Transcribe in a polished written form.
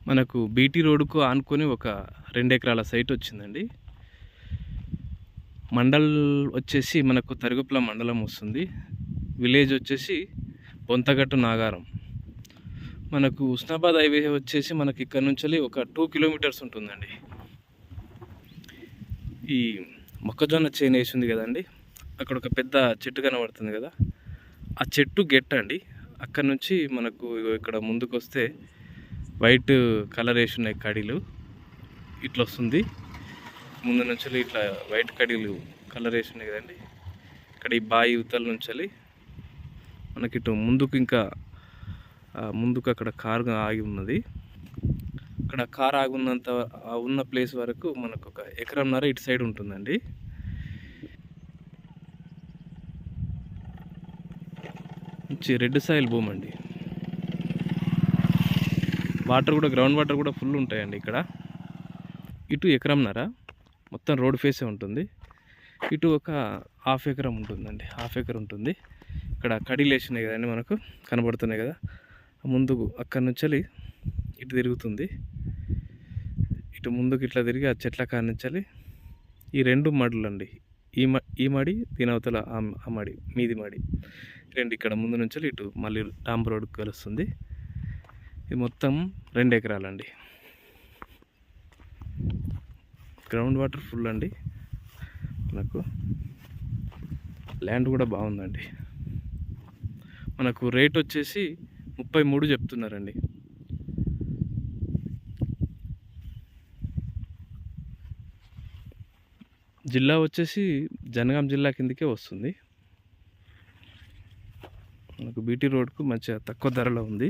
మనకు బీటీ రోడ్డుకు ఆనుకొని ఒక 2 ఎకరాల సైట్ వచ్చిందండి. మండల్ వచ్చేసి మనకు తరుగుప్ల మండలం వస్తుంది. విలేజ్ వచ్చేసి బొంతగట్టు నాగారం. మనకు ఉస్నాబాద్ హైవే వచ్చేసి మనకి ఇక్కడ నుంచి ఒక 2 కిలోమీటర్స్ ఉంటుందండి. ఈ మొక్కజొన్న చేను వేసి ఉంది కదండి, అక్కడ ఒక పెద్ద చెట్టు కనబడుతుంది కదా, ఆ చెట్టు గెట్ట అండి. అక్కడ నుంచి మనకు ఇక్కడ ముందుకు వస్తే వైట్ కలర్ వేసి ఉన్నాయి కడీలు, ఇట్లా వస్తుంది. ముందు నుంచి ఇట్లా వైట్ కడీలు కలర్ వేసి ఉన్నాయి కదండి. ఇక్కడ ఈ బాయి యువతల నుంచి మనకి ఇటు ముందుకు ఇంకా ముందుకు అక్కడ కారు ఆగి ఉన్నది. అక్కడ కారు ఆగి ఉన్న ప్లేస్ వరకు మనకు ఒక ఎకరంన్నర ఇటు సైడ్ ఉంటుందండి. మంచి రెడ్ సాయిల్ భూమి అండి. వాటర్ కూడా, గ్రౌండ్ వాటర్ కూడా ఫుల్ ఉంటాయండి ఇక్కడ. ఇటు ఎకరంన్నర మొత్తం రోడ్ ఫేసే ఉంటుంది. ఇటు ఒక హాఫ్ ఎకరం ఉంటుందండి, హాఫ్ ఎకర్ ఉంటుంది. ఇక్కడ కడీలు వేసినాయి కదండి, మనకు కనబడుతున్నాయి కదా. ముందుకు అక్కడి నుంచి ఇటు తిరుగుతుంది. ఇటు ముందుకు ఇట్లా తిరిగి ఆ చెట్ల కాడ నుంచి ఈ 2 మడులు అండి. ఈ మడి, దీని అవతల ఆ మడి, మీది మడి, 2 ఇక్కడ ముందు నుంచి ఇటు మళ్ళీ డాంబర్ రోడ్డుకు కలుస్తుంది. ఇది మొత్తం 2 ఎకరాలండి. గ్రౌండ్ వాటర్ ఫుల్ అండి. మనకు ల్యాండ్ కూడా బాగుందండి. మనకు రేట్ వచ్చేసి 33 చెప్తున్నారండి. జిల్లా వచ్చేసి జనగాం జిల్లా కిందకే వస్తుంది. మనకు బీటీ రోడ్కు మంచిగా తక్కువ ధరలో ఉంది.